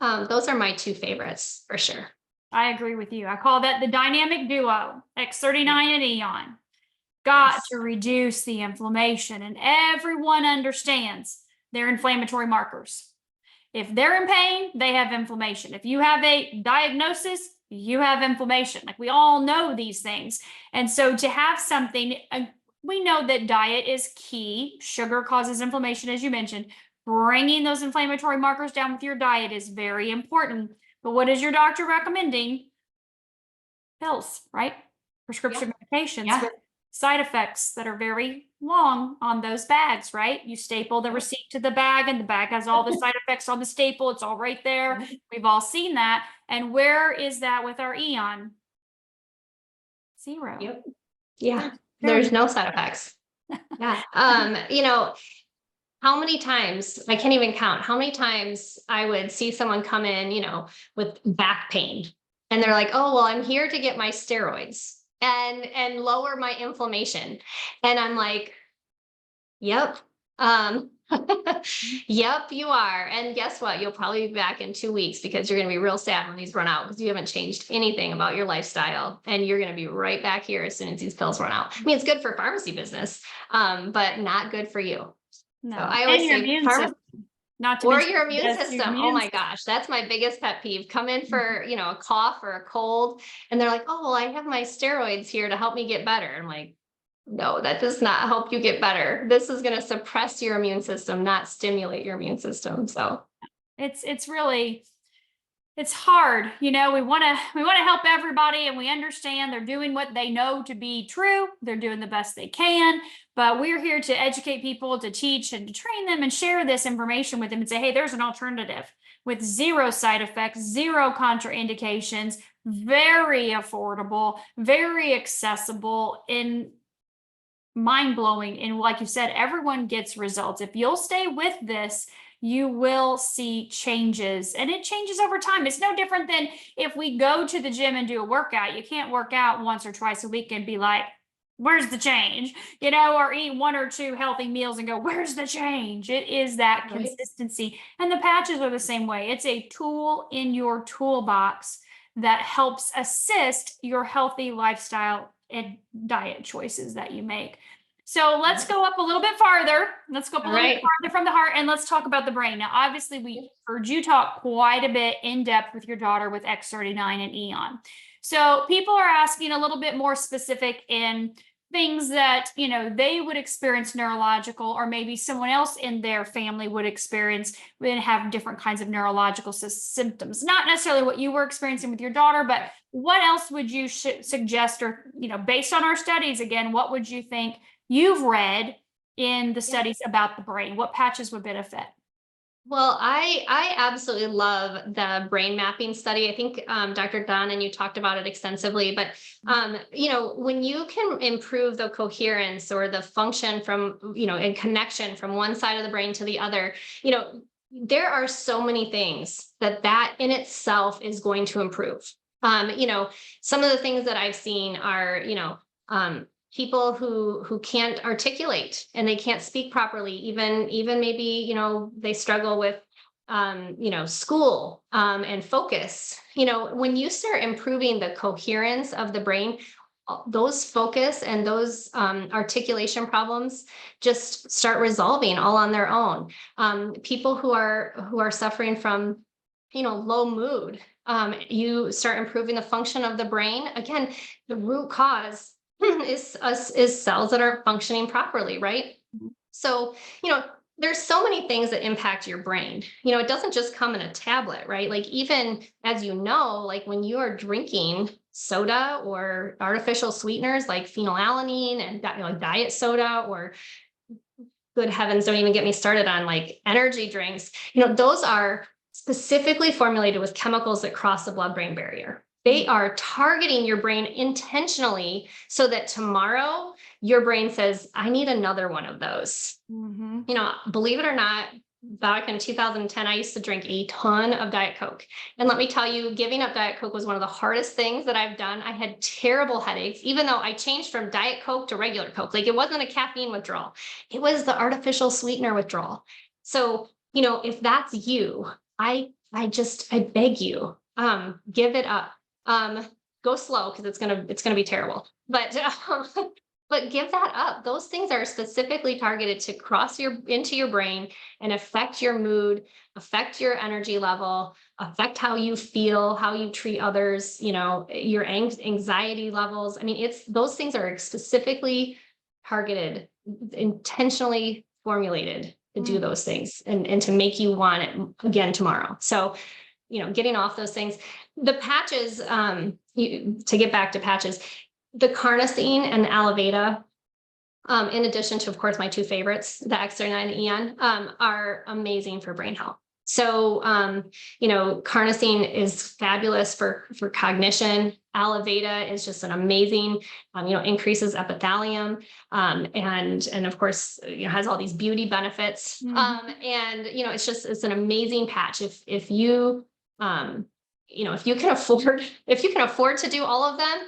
those are my 2 favorites for sure.
I agree with you. I call that the dynamic duo, X39 and Eon. Got to reduce the inflammation, and everyone understands their inflammatory markers. If they're in pain, they have inflammation. If you have a diagnosis, you have inflammation. Like, we all know these things. And so to have something, we know that diet is key. Sugar causes inflammation, as you mentioned. Bringing those inflammatory markers down with your diet is very important. But what is your doctor recommending? Pills, right? Prescription medications with side effects that are very long on those bags, right? You staple the receipt to the bag, and the bag has all the side effects on the staple. It's all right there. We've all seen that. And where is that with our Eon? 0.
Yep. Yeah. There's no side effects. Yeah. How many times, I can't even count how many times I would see someone come in, with back pain, and they're like, oh, well, I'm here to get my steroids and lower my inflammation. And I'm like, yep. Yep, you are. And guess what? You'll probably be back in 2 weeks, because you're going to be real sad when these run out, because you haven't changed anything about your lifestyle, and you're going to be right back here as soon as these pills run out. I mean, it's good for pharmacy business, but not good for you.
No.
So I always say
not to
or
mention
your immune system. Oh my gosh, that's my biggest pet peeve. Come in for, a cough or a cold, and they're like, oh, well, I have my steroids here to help me get better. I'm like, no, that does not help you get better. This is going to suppress your immune system, not stimulate your immune system. So
it's really, it's hard. We want to help everybody, and we understand they're doing what they know to be true. They're doing the best they can, but we're here to educate people, to teach and to train them and share this information with them and say, hey, there's an alternative with 0 side effects, 0 contraindications, very affordable, very accessible, and mind-blowing. And like you said, everyone gets results. If you'll stay with this, you will see changes, and it changes over time. It's no different than if we go to the gym and do a workout. You can't work out once or twice a week and be like, where's the change? Or eat 1 or 2 healthy meals and go, where's the change? It is that consistency. And the patches are the same way. It's a tool in your toolbox that helps assist your healthy lifestyle and diet choices that you make. So let's go up a little bit farther. Let's go up a little bit farther from the heart, and let's talk about the brain. Now, obviously, we heard you talk quite a bit in depth with your daughter with X39 and Eon. So people are asking a little bit more specific in things that, they would experience neurological, or maybe someone else in their family would experience and have different kinds of neurological symptoms. Not necessarily what you were experiencing with your daughter, but what else would you suggest, or, based on our studies, again, what would you think you've read in the studies about the brain? What patches would benefit?
Well, I absolutely love the brain mapping study. I think Dr. Dunn and you talked about it extensively, but when you can improve the coherence or the function from, and connection from one side of the brain to the other, there are so many things that in itself is going to improve. Some of the things that I've seen are, people who can't articulate and they can't speak properly, even maybe, they struggle with, school, and focus. When you start improving the coherence of the brain, those focus and those articulation problems just start resolving all on their own. People who are suffering from, low mood, you start improving the function of the brain. Again, the root cause is cells that are functioning properly, right? So, there's so many things that impact your brain. It doesn't just come in a tablet, right? Like even as you know, like when you are drinking soda or artificial sweeteners like phenylalanine and like diet soda, or good heavens, don't even get me started on like energy drinks. Those are specifically formulated with chemicals that cross the blood-brain barrier. They are targeting your brain intentionally so that tomorrow your brain says, I need another one of those. Believe it or not, back in 2010, I used to drink a ton of Diet Coke. And let me tell you, giving up Diet Coke was one of the hardest things that I've done. I had terrible headaches, even though I changed from Diet Coke to regular Coke. Like it wasn't a caffeine withdrawal, it was the artificial sweetener withdrawal. So, if that's you, I beg you, give it up. Go slow because it's gonna be terrible. But give that up. Those things are specifically targeted to cross into your brain and affect your mood, affect your energy level, affect how you feel, how you treat others, your anxiety levels. I mean, those things are specifically targeted, intentionally formulated to do those things and to make you want it again tomorrow. So, getting off those things. The patches, to get back to patches, the carnosine and the Alaveda, in addition to, of course, my two favorites, the X39 and the Eon, are amazing for brain health. So, carnosine is fabulous for cognition. Alaveda is just an amazing, increases epithelium, and of course, has all these beauty benefits. And it's an amazing patch. If you can afford to do all of them,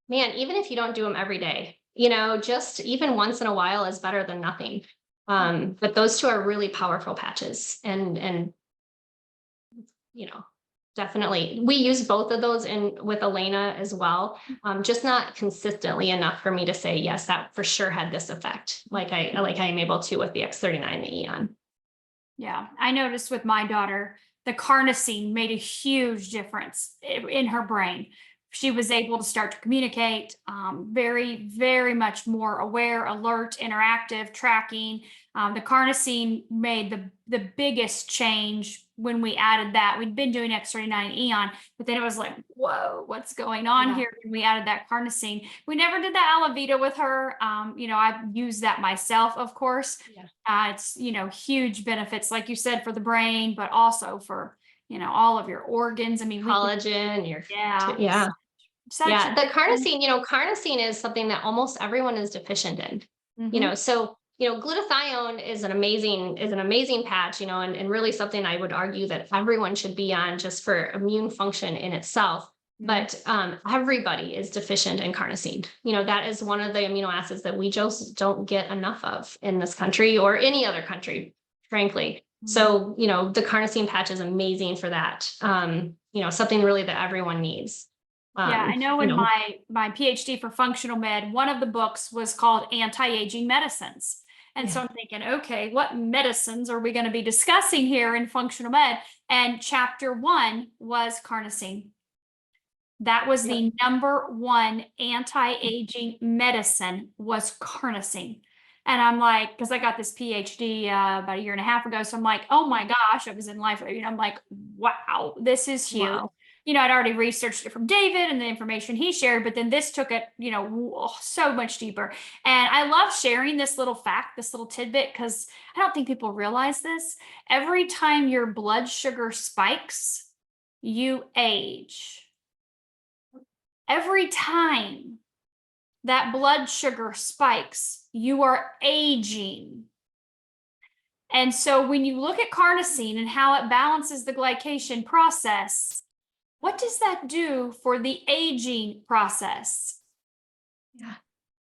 man, even if you don't do them every day, just even once in a while is better than nothing. But those two are really powerful patches, and definitely we use both of those with Elena as well. Just not consistently enough for me to say, yes, that for sure had this effect. Like I am able to with the X39 and the Eon.
Yeah, I noticed with my daughter, the carnosine made a huge difference in her brain. She was able to start to communicate, very, very much more aware, alert, interactive, tracking. The carnosine made the biggest change when we added that. We'd been doing X39 Eon, but then it was like, whoa, what's going on here when we added that carnosine? We never did that Alaveda with her. I've used that myself, of course. It's, huge benefits, like you said, for the brain, but also for, all of your organs. I mean,
collagen,
yeah.
The carnosine is something that almost everyone is deficient in. So glutathione is an amazing patch, and really something I would argue that everyone should be on just for immune function in itself. But everybody is deficient in carnosine. That is one of the amino acids that we just don't get enough of in this country or any other country, frankly. So, the carnosine patch is amazing for that. Something really that everyone needs.
I know in my PhD for functional med, one of the books was called Anti-Aging Medicines. And so I'm thinking, okay, what medicines are we going to be discussing here in functional med? And chapter 1 was carnosine. That was the number 1 anti-aging medicine was carnosine. And I'm like, because I got this PhD about a year and a half ago. So I'm like, oh my gosh, I was in life. I'm like, wow, this is huge.
Wow.
I'd already researched it from David and the information he shared, but then this took it, so much deeper. And I love sharing this little fact, this little tidbit, because I don't think people realize this. Every time your blood sugar spikes, you age. Every time that blood sugar spikes, you are aging. And so when you look at carnosine and how it balances the glycation process, what does that do for the aging process?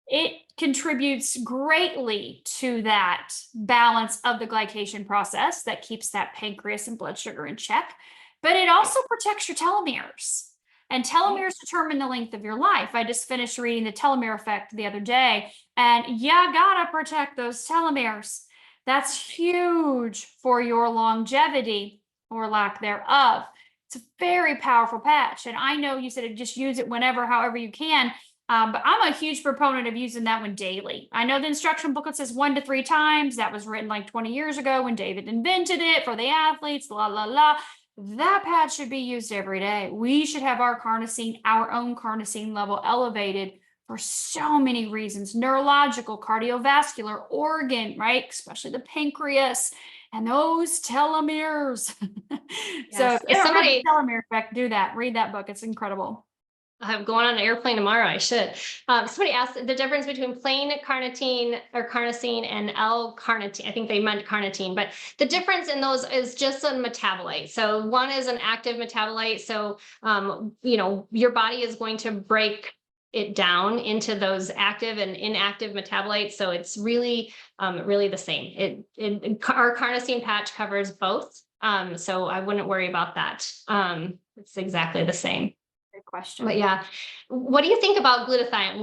It contributes greatly to that balance of the glycation process that keeps that pancreas and blood sugar in check, but it also protects your telomeres. And telomeres determine the length of your life. I just finished reading the telomere effect the other day, and gotta protect those telomeres. That's huge for your longevity or lack thereof. It's a very powerful patch. And I know you said just use it whenever, however you can. But I'm a huge proponent of using that one daily. I know the instruction booklet says 1 to 3 times. That was written like 20 years ago when David invented it for the athletes, la, la, la. That patch should be used every day. We should have our carnosine, our own carnosine level elevated for so many reasons: neurological, cardiovascular, organ, right? Especially the pancreas and those telomeres. So if
Yes.
you don't have the
Somebody,
telomere effect, do that. Read that book. It's incredible.
I'm going on an airplane tomorrow. I should. Somebody asked the difference between plain carnitine or carnosine and L-carnitine. I think they meant carnitine, but the difference in those is just a metabolite. So one is an active metabolite. So, your body is going to break it down into those active and inactive metabolites. So it's really, really the same. Our carnosine patch covers both. So I wouldn't worry about that. It's exactly the same.
Good question.
But yeah, what do you think about glutathione?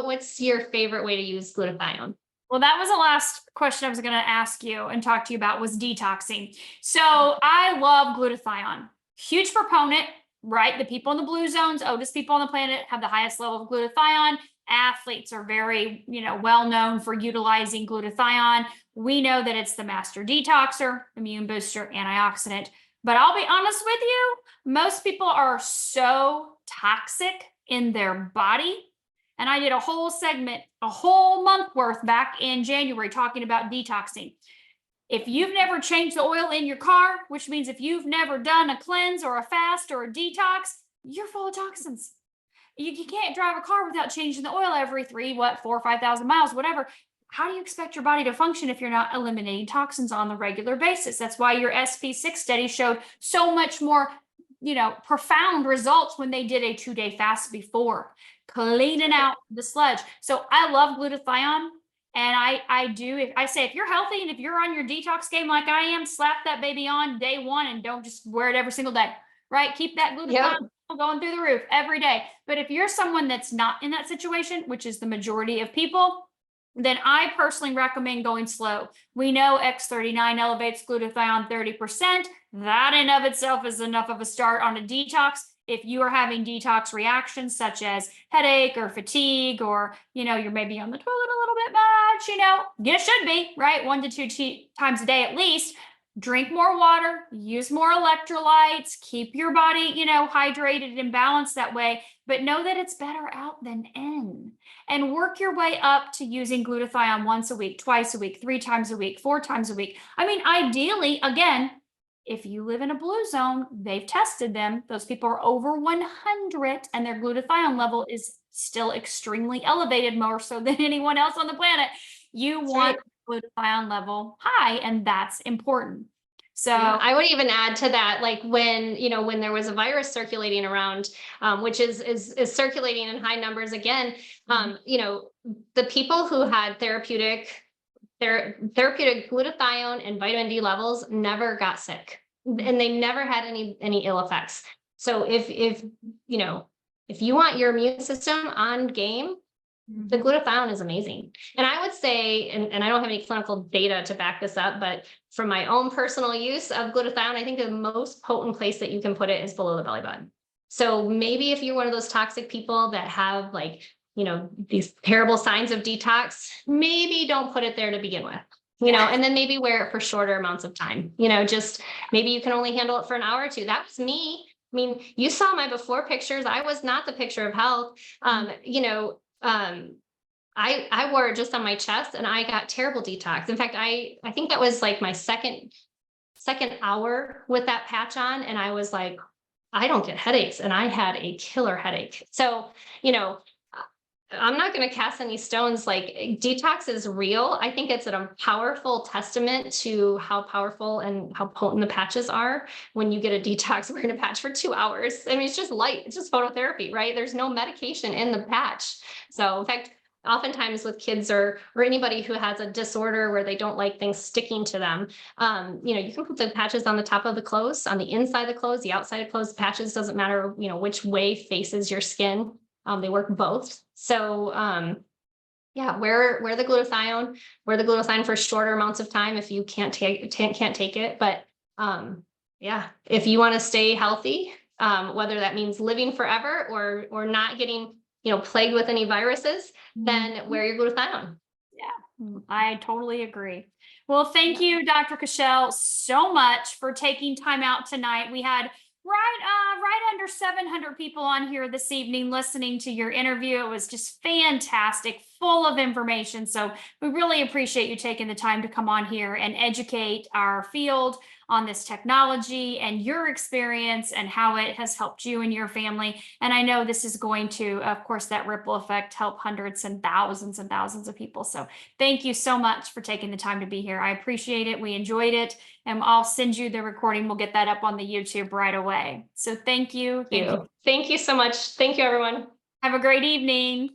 What's your favorite way to use glutathione?
Well, that was the last question I was going to ask you and talk to you about, was detoxing. So I love glutathione. Huge proponent, right? The people in the blue zones, oldest people on the planet, have the highest level of glutathione. Athletes are very, well known for utilizing glutathione. We know that it's the master detoxer, immune booster, antioxidant. But I'll be honest with you, most people are so toxic in their body. And I did a whole segment, a whole month worth back in January talking about detoxing. If you've never changed the oil in your car, which means if you've never done a cleanse or a fast or a detox, you're full of toxins. You can't drive a car without changing the oil every 4 or 5,000 miles, whatever. How do you expect your body to function if you're not eliminating toxins on the regular basis? That's why your SP6 study showed so much more, profound results when they did a 2-day fast before, cleaning out the sludge. So I love glutathione. And I do, if I say, if you're healthy and if you're on your detox game like I am, slap that baby on day one and don't just wear it every single day, right? Keep that glutathione
Yep.
going through the roof every day. But if you're someone that's not in that situation, which is the majority of people, then I personally recommend going slow. We know X39 elevates glutathione 30%. That in of itself is enough of a start on a detox. If you are having detox reactions such as headache or fatigue, or, you're maybe on the toilet a little bit much, you should be, right? 1 to 2 times a day at least. Drink more water, use more electrolytes, keep your body, hydrated and balanced that way. But know that it's better out than in. And work your way up to using glutathione once a week, twice a week, 3 times a week, 4 times a week. I mean, ideally, again, if you live in a blue zone, they've tested them. Those people are over 100 and their glutathione level is still extremely elevated, more so than anyone else on the planet. You want glutathione level high, and that's important. So
yeah, I would even add to that, like when there was a virus circulating around, which is circulating in high numbers again, the people who had therapeutic glutathione and vitamin D levels never got sick, and they never had any ill effects. So if you want your immune system on game, the glutathione is amazing. And I would say, and I don't have any clinical data to back this up, but from my own personal use of glutathione, I think the most potent place that you can put it is below the belly button. So maybe if you're one of those toxic people that have these terrible signs of detox, maybe don't put it there to begin with. And then maybe wear it for shorter amounts of time. Just maybe you can only handle it for an hour or two. That was me. I mean, you saw my before pictures. I was not the picture of health. I wore it just on my chest and I got terrible detox. In fact, I think that was like my second hour with that patch on. And I was like, I don't get headaches. And I had a killer headache. So, I'm not going to cast any stones. Like, detox is real. I think it's a powerful testament to how powerful and how potent the patches are. When you get a detox, we're going to patch for 2 hours. I mean, it's just light. It's just phototherapy, right? There's no medication in the patch. So in fact, oftentimes with kids or anybody who has a disorder where they don't like things sticking to them, you can put the patches on the top of the clothes, on the inside of the clothes, the outside of clothes. Patches, doesn't matter, which way faces your skin. They work both. So, wear the glutathione for shorter amounts of time if you can't take it. But, if you want to stay healthy, whether that means living forever or not getting plagued with any viruses, then wear your glutathione.
I totally agree. Well, thank you, Dr. Cashell, so much for taking time out tonight. We had right under 700 people on here this evening listening to your interview. It was just fantastic, full of information. So we really appreciate you taking the time to come on here and educate our field on this technology and your experience and how it has helped you and your family. And I know this is going to, of course, that ripple effect help hundreds and thousands of people. So thank you so much for taking the time to be here. I appreciate it. We enjoyed it. And I'll send you the recording. We'll get that up on the YouTube right away. So thank you.
Thank you so much. Thank you, everyone.
Have a great evening.